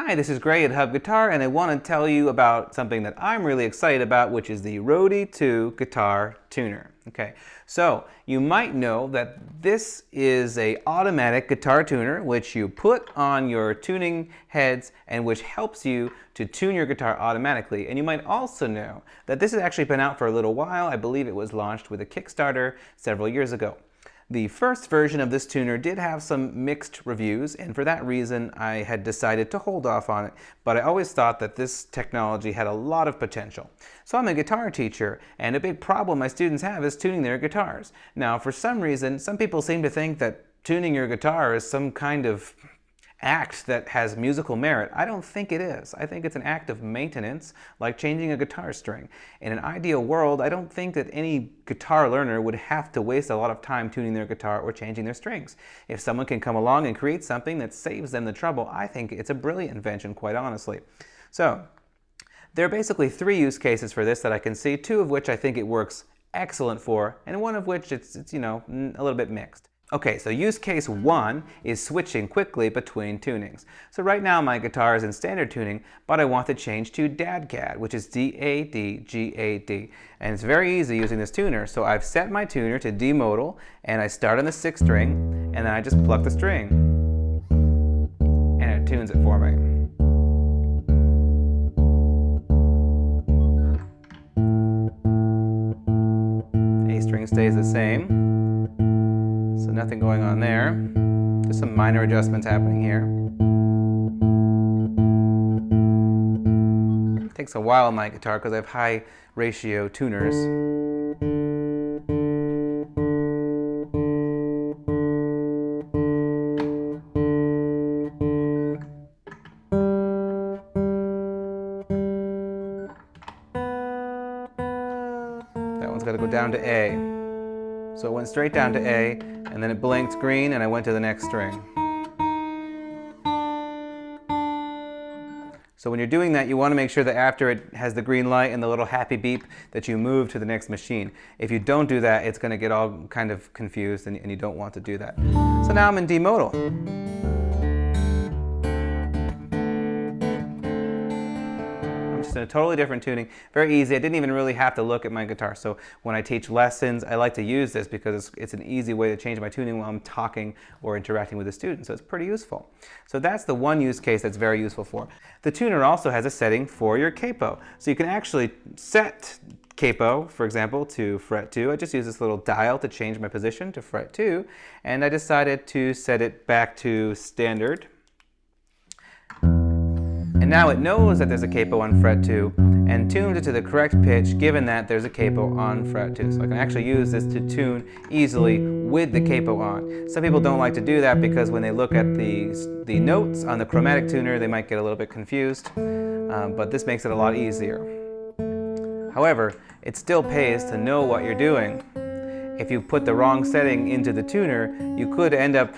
Hi, this is Gray at Hub Guitar, and I want to tell you about something that I'm really excited about, which is the Roadie 2 guitar tuner. Okay, so you might know that this is an automatic guitar tuner which you put on your tuning heads and which helps you to tune your guitar automatically. And you might also know that this has actually been out for a little while. I believe it was launched with a Kickstarter several years ago. The first version of this tuner did have some mixed reviews, and for that reason I had decided to hold off on it, but I always thought that this technology had a lot of potential. So I'm a guitar teacher, and a big problem my students have is tuning their guitars. Now, for some reason, some people seem to think that tuning your guitar is some kind of act that has musical merit. I don't think it is. I think it's an act of maintenance, like changing a guitar string. In an ideal world, I don't think that any guitar learner would have to waste a lot of time tuning their guitar or changing their strings. If someone can come along and create something that saves them the trouble, I think it's a brilliant invention, quite honestly. So, there are basically three use cases for this that I can see, two of which I think it works excellent for, and one of which it's a little bit mixed. Okay, so use case one is switching quickly between tunings. So right now my guitar is in standard tuning, but I want to change to DAD-GAD, which is D-A-D-G-A-D. And it's very easy using this tuner. So I've set my tuner to D modal, and I start on the 6th string, and then I just pluck the string, and it tunes it for me. A string stays the same. So nothing going on there, just some minor adjustments happening here. It takes a while on my guitar because I have high ratio tuners. That one's got to go down to A. So it went straight down to A, and then it blinked green, and I went to the next string. So when you're doing that, you want to make sure that after it has the green light and the little happy beep that you move to the next machine. If you don't do that, it's going to get all kind of confused, and you don't want to do that. So now I'm in D modal. In a totally different tuning, very easy. I didn't even really have to look at my guitar. So when I teach lessons, I like to use this because it's an easy way to change my tuning while I'm talking or interacting with a student. So it's pretty useful. So that's the one use case that's very useful for. The tuner also has a setting for your capo. So you can actually set capo, for example, to fret 2. I just use this little dial to change my position to fret 2, and I decided to set it back to standard. And now it knows that there's a capo on fret 2 and tunes it to the correct pitch given that there's a capo on fret 2. So I can actually use this to tune easily with the capo on. Some people don't like to do that because when they look at the notes on the chromatic tuner, they might get a little bit confused, but this makes it a lot easier. However, it still pays to know what you're doing. If you put the wrong setting into the tuner, you could end up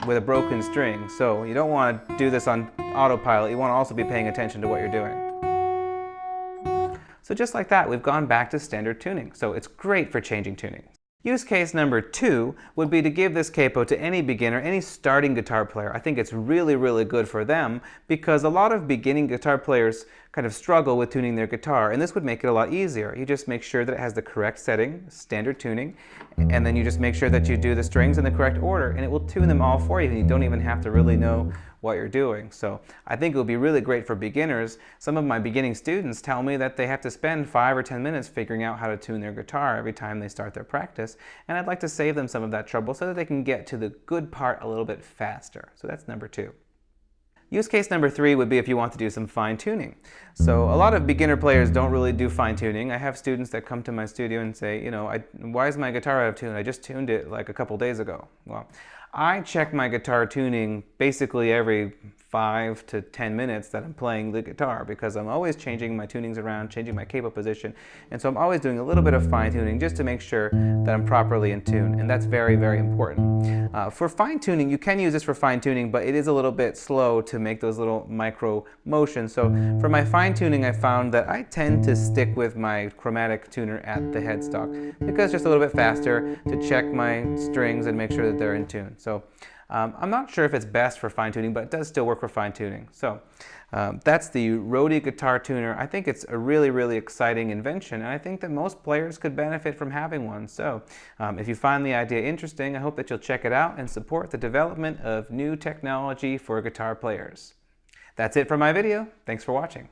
with a broken string. So you don't want to do this on autopilot. You want to also be paying attention to what you're doing. So just like that, we've gone back to standard tuning. So it's great for changing tuning. Use case number 2 would be to give this capo to any beginner, any starting guitar player. I think it's really, really good for them because a lot of beginning guitar players kind of struggle with tuning their guitar, and this would make it a lot easier. You just make sure that it has the correct setting, standard tuning, and then you just make sure that you do the strings in the correct order, and it will tune them all for you, and you don't even have to really know what you're doing. So I think it would be really great for beginners. Some of my beginning students tell me that they have to spend 5 or 10 minutes figuring out how to tune their guitar every time they start their practice, and I'd like to save them some of that trouble so that they can get to the good part a little bit faster. So that's number 2. Use case number 3 would be if you want to do some fine tuning. So a lot of beginner players don't really do fine tuning. I have students that come to my studio and say, why is my guitar out of tune? I just tuned it like a couple days ago. Well, I check my guitar tuning basically every 5 to 10 minutes that I'm playing the guitar because I'm always changing my tunings around, changing my capo position, and so I'm always doing a little bit of fine tuning just to make sure that I'm properly in tune, and that's very, very important. For fine tuning, you can use this for fine tuning, but it is a little bit slow to make those little micro motions. So for my fine tuning, I found that I tend to stick with my chromatic tuner at the headstock because it's just a little bit faster to check my strings and make sure that they're in tune. So I'm not sure if it's best for fine tuning, but it does still work for fine tuning. So that's the Roadie guitar tuner. I think it's a really, really exciting invention, and I think that most players could benefit from having one. So if you find the idea interesting, I hope that you'll check it out and support the development of new technology for guitar players. That's it for my video. Thanks for watching.